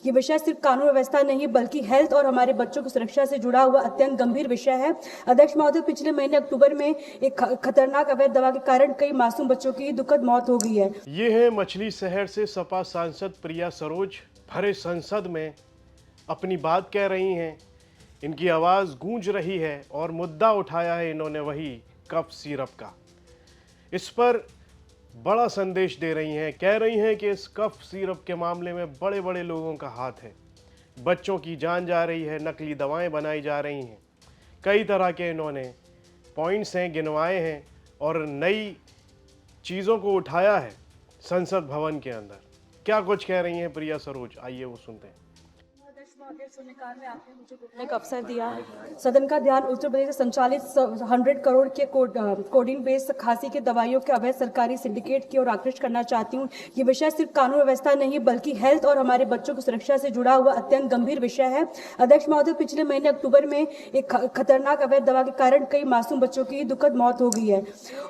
ये विषय सिर्फ कानून व्यवस्था नहीं बल्कि हेल्थ और हमारे बच्चों की सुरक्षा से जुड़ा हुआ अत्यंत गंभीर विषय है। अध्यक्ष महोदय, पिछले महीने अक्टूबर में एक खतरनाक अवैध दवा के कारण कई मासूम बच्चों की दुखद मौत हो गई है। ये है मछली शहर से सपा सांसद प्रिया सरोज, भरे संसद में अपनी बात कह रही हैं। इनकी आवाज़ गूंज रही है और मुद्दा उठाया है इन्होंने वही कफ सिरप का। इस पर बड़ा संदेश दे रही हैं, कह रही हैं कि इस कफ सिरप के मामले में बड़े बड़े लोगों का हाथ है। बच्चों की जान जा रही है, नकली दवाएं बनाई जा रही हैं। कई तरह के इन्होंने पॉइंट्स हैं, गिनवाए हैं और नई चीज़ों को उठाया है संसद भवन के अंदर। क्या कुछ कह रही हैं प्रिया सरोज, आइए वो सुनते हैं। शून्यकाल में आपने मुझे बोलने का अवसर दिया। सदन का ध्यान उत्तर प्रदेश से संचालित 100 करोड़ के कोडिन बेस्ड खांसी के दवाइयों के अवैध सरकारी सिंडिकेट की ओर आकृष्ट करना चाहती हूँ। ये विषय सिर्फ कानून व्यवस्था नहीं बल्कि हेल्थ और हमारे बच्चों की सुरक्षा से जुड़ा हुआ अत्यंत गंभीर विषय है। अध्यक्ष महोदय, पिछले महीने अक्टूबर में एक खतरनाक अवैध दवा के कारण कई मासूम बच्चों की दुखद मौत हो गई है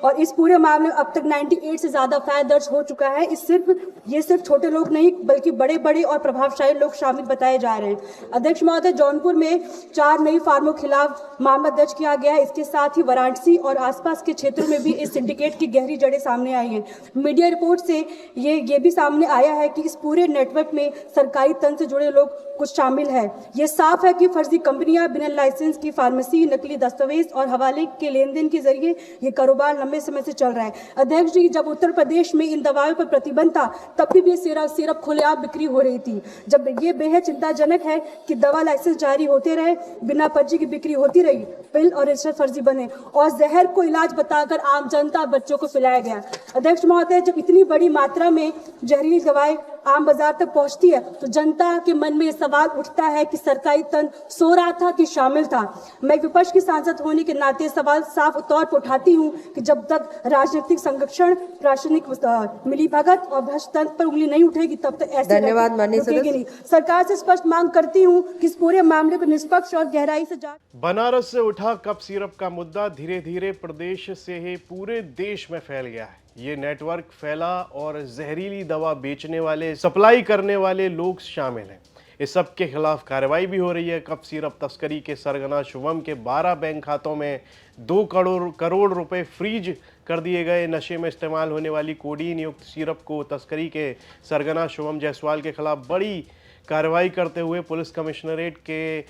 और इस पूरे मामले में अब तक 98 से ज्यादा एफआईआर दर्ज हो चुका है। ये सिर्फ छोटे लोग नहीं बल्कि बड़े बड़े और प्रभावशाली लोग शामिल बताए जा रहे हैं। अध्यक्ष महोदय, जौनपुर में 4 नई फार्मों के खिलाफ मामला दर्ज किया गया है। इसके साथ ही वाराणसी और आसपास के क्षेत्रों में भी इस सिंडिकेट की गहरी जड़ें सामने आई हैं। मीडिया रिपोर्ट से ये भी सामने आया है कि इस पूरे नेटवर्क में सरकारी तंत्र से जुड़े लोग कुछ शामिल है। ये साफ है कि फर्जी कंपनियां, बिना लाइसेंस की फार्मेसी, नकली दस्तावेज और हवाले के लेन देन के जरिए ये कारोबार लंबे समय से चल रहा है। अध्यक्ष जी, जब उत्तर प्रदेश में इन दवाओं पर प्रतिबंध था तब भी सिरप खुलेआम बिक्री हो रही थी। जब ये बेहद चिंताजनक है कि दवा लाइसेंस जारी होते रहे, बिना पर्ची की बिक्री होती रही, पिल और रजिस्टर फर्जी बने और जहर को इलाज बताकर आम जनता बच्चों को पिलाया गया। अध्यक्ष महोदय, जब इतनी बड़ी मात्रा में जहरीली दवाएं आम बाजार तक पहुंचती है तो जनता के मन में सवाल उठता है कि सरकारी तंत्र सो रहा था कि शामिल था। मैं विपक्ष की सांसद होने के नाते सवाल साफ तौर पर उठाती हूं कि जब तक राजनीतिक संरक्षण, प्रशासनिक मिलीभगत और भ्रष्ट तंत्र पर उंगली नहीं उठेगी तब तक ऐसे धन्यवाद माननीय सदस्य। नहीं। सरकार से स्पष्ट मांग करती हूं कि इस पूरे मामले को निष्पक्ष और गहराई से जांच। बनारस से उठा कफ सिरप का मुद्दा धीरे धीरे प्रदेश से ही पूरे देश में फैल गया है। ये नेटवर्क फैला और जहरीली दवा बेचने वाले, सप्लाई करने वाले लोग शामिल हैं। इस सब के खिलाफ कार्रवाई भी हो रही है। कफ सिरप तस्करी के सरगना शुभम के 12 बैंक खातों में 2 करोड़ रुपए फ्रीज कर दिए गए। नशे में इस्तेमाल होने वाली कोडीन युक्त सिरप को तस्करी के सरगना शुभम जायसवाल के खिलाफ बड़ी कार्रवाई करते हुए पुलिस कमिश्नरेट के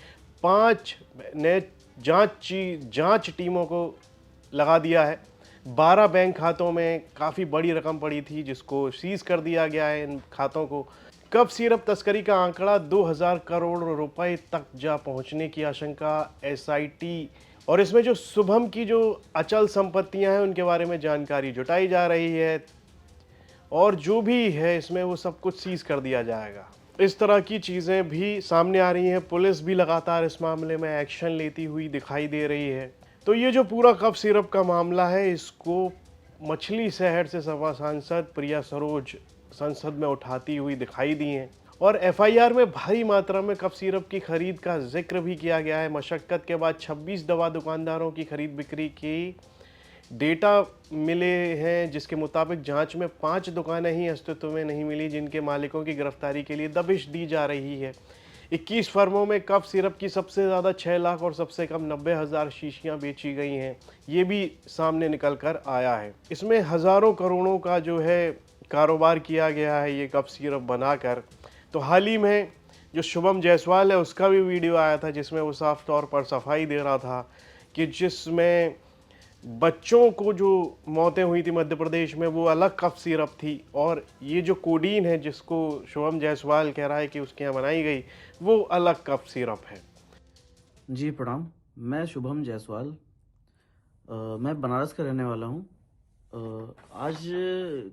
5 ने जांच टीमों को लगा दिया है। 12 बैंक खातों में काफ़ी बड़ी रकम पड़ी थी जिसको सीज कर दिया गया है। इन खातों को कफ सिरप तस्करी का आंकड़ा 2000 करोड़ रुपए तक जा पहुंचने की आशंका एसआईटी और इसमें जो शुभम की जो अचल संपत्तियां हैं उनके बारे में जानकारी जुटाई जा रही है और जो भी है इसमें वो सब कुछ सीज कर दिया जाएगा। इस तरह की चीज़ें भी सामने आ रही हैं। पुलिस भी लगातार इस मामले में एक्शन लेती हुई दिखाई दे रही है। तो ये जो पूरा कफ सिरप का मामला है इसको मछली शहर से सपा सांसद प्रिया सरोज संसद में उठाती हुई दिखाई दी हैं और एफआईआर में भारी मात्रा में कफ सिरप की खरीद का जिक्र भी किया गया है। मशक्कत के बाद 26 दवा दुकानदारों की खरीद बिक्री की डेटा मिले हैं जिसके मुताबिक जांच में 5 दुकानें ही अस्तित्व में नहीं मिली जिनके मालिकों की गिरफ्तारी के लिए दबिश दी जा रही है। 21 फर्मों में कफ सिरप की सबसे ज़्यादा 6 लाख और सबसे कम 90,000 शीशियाँ बेची गई हैं। ये भी सामने निकल कर आया है। इसमें हज़ारों करोड़ों का जो है कारोबार किया गया है ये कफ सिरप बनाकर। तो हाल ही में जो शुभम जायसवाल है उसका भी वीडियो आया था जिसमें वो साफ तौर पर सफाई दे रहा था कि जिसमें बच्चों को जो मौतें हुई थी मध्य प्रदेश में वो अलग कफ सिरप थी और ये जो कोडीन है जिसको शुभम जायसवाल कह रहा है कि उसके यहाँ बनाई गई वो अलग कफ सिरप है। जी प्रणाम, मैं शुभम जायसवाल, मैं बनारस का रहने वाला हूँ। आज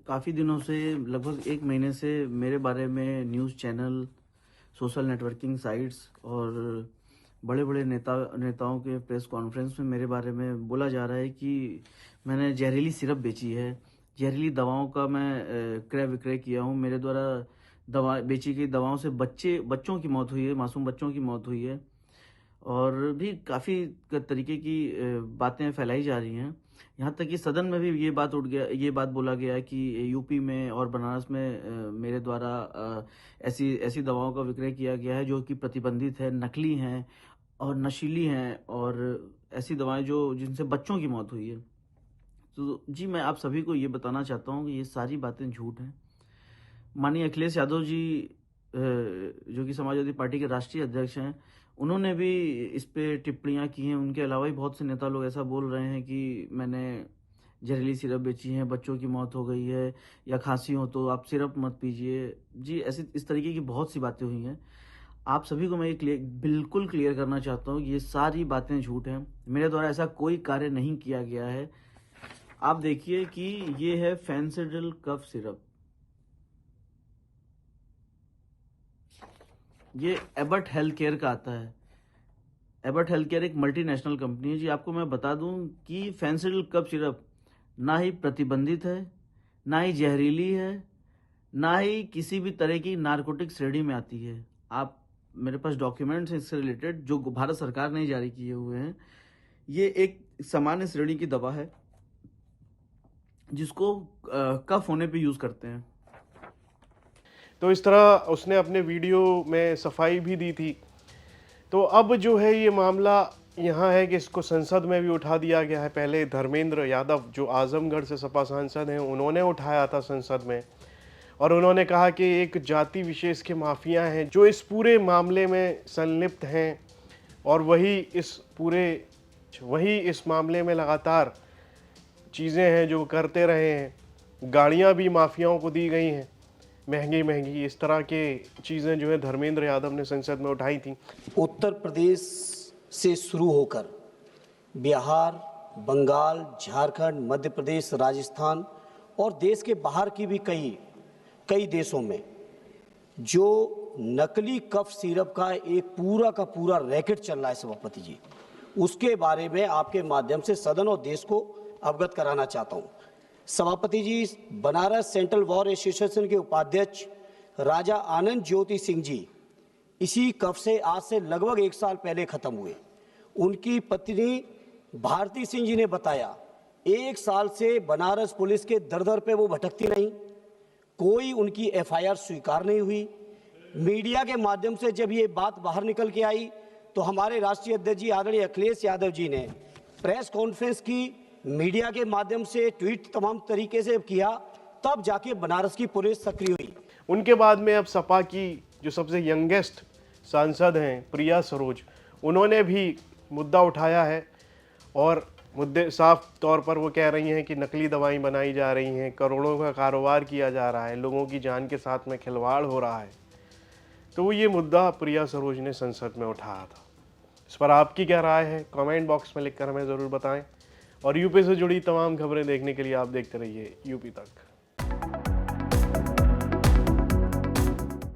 काफ़ी दिनों से, लगभग 1 महीने से मेरे बारे में news channel, social networking sites और बड़े बड़े नेताओं के प्रेस कॉन्फ्रेंस में मेरे बारे में बोला जा रहा है कि मैंने जहरीली सिरप बेची है, जहरीली दवाओं का मैं क्रय विक्रय किया हूँ। मेरे द्वारा दवा बेची गई दवाओं से बच्चों की मौत हुई है, मासूम बच्चों की मौत हुई है और भी काफ़ी तरीके की बातें फैलाई जा रही हैं। यहाँ तक कि सदन में भी ये बात बोला गया कि यूपी में और बनारस में मेरे द्वारा ऐसी दवाओं का विक्रय किया गया है जो कि प्रतिबंधित है, नकली हैं और नशीली हैं, और ऐसी दवाएं जिनसे बच्चों की मौत हुई है। तो जी, मैं आप सभी को ये बताना चाहता हूँ कि ये सारी बातें झूठ हैं। माननीय अखिलेश यादव जी जो कि समाजवादी पार्टी के राष्ट्रीय अध्यक्ष हैं, उन्होंने भी इस पे टिप्पणियां की हैं। उनके अलावा भी बहुत से नेता लोग ऐसा बोल रहे हैं कि मैंने जहरीली सिरप बेची है, बच्चों की मौत हो गई है, या खांसी हो तो आप सिरप मत पीजिए। जी, इस तरीके की बहुत सी बातें हुई हैं। आप सभी को मैं ये बिल्कुल क्लियर करना चाहता हूँ, ये सारी बातें झूठ हैं। मेरे द्वारा ऐसा कोई कार्य नहीं किया गया है। आप देखिए कि ये है फेंसिडिल कफ सिरप, ये एबट हेल्थ केयर का आता है। एबट हेल्थ केयर एक मल्टीनेशनल कंपनी है। जी, आपको मैं बता दूं कि फेंसिडिल कफ सिरप ना ही प्रतिबंधित है, ना ही जहरीली है, ना ही किसी भी तरह की नारकोटिक श्रेणी में आती है। आप मेरे पास डॉक्यूमेंट्स हैं इससे रिलेटेड जो भारत सरकार ने जारी किए हुए हैं। ये एक सामान्य श्रेणी की दवा है जिसको कफ होने पे यूज करते हैं। तो इस तरह उसने अपने वीडियो में सफाई भी दी थी। तो अब जो है ये मामला यहाँ है कि इसको संसद में भी उठा दिया गया है। पहले धर्मेंद्र यादव जो आजमगढ़ से सपा सांसद हैं, उन्होंने उठाया था संसद में, और उन्होंने कहा कि एक जाति विशेष के माफिया हैं जो इस पूरे मामले में संलिप्त हैं, और वही इस मामले में लगातार चीज़ें हैं जो करते रहे हैं। गाड़ियाँ भी माफियाओं को दी गई हैं महंगी महंगी। इस तरह के चीज़ें जो है धर्मेंद्र यादव ने संसद में उठाई थी। उत्तर प्रदेश से शुरू होकर बिहार, बंगाल, झारखंड, मध्य प्रदेश, राजस्थान और देश के बाहर की भी कई देशों में जो नकली कफ सिरप का एक पूरा का पूरा रैकेट चल रहा है सभापति जी, उसके बारे में आपके माध्यम से सदन और देश को अवगत कराना चाहता हूँ। सभापति जी, बनारस सेंट्रल बार एसोसिएशन के उपाध्यक्ष राजा आनंद ज्योति सिंह जी इसी कफ से आज से लगभग 1 साल पहले खत्म हुए। उनकी पत्नी भारती सिंह जी ने बताया 1 साल से बनारस पुलिस के दर पे वो भटकती नहीं, कोई उनकी एफआईआर स्वीकार नहीं हुई। मीडिया के माध्यम से जब ये बात बाहर निकल के आई तो हमारे राष्ट्रीय अध्यक्ष जी आदरणीय अखिलेश यादव जी ने प्रेस कॉन्फ्रेंस की, मीडिया के माध्यम से ट्वीट तमाम तरीके से किया, तब जाके बनारस की पुलिस सक्रिय हुई। उनके बाद में अब सपा की जो सबसे यंगेस्ट सांसद हैं प्रिया सरोज, उन्होंने भी मुद्दा उठाया है, और मुद्दे साफ तौर पर वो कह रही हैं कि नकली दवाएं बनाई जा रही हैं, करोड़ों का कारोबार किया जा रहा है, लोगों की जान के साथ में खिलवाड़ हो रहा है। तो ये मुद्दा प्रिया सरोज ने संसद में उठाया था। इस पर आपकी क्या राय है, कमेंट बॉक्स में लिखकर हमें ज़रूर बताएं। और यूपी से जुड़ी तमाम खबरें देखने के लिए आप देखते रहिए यूपी तक।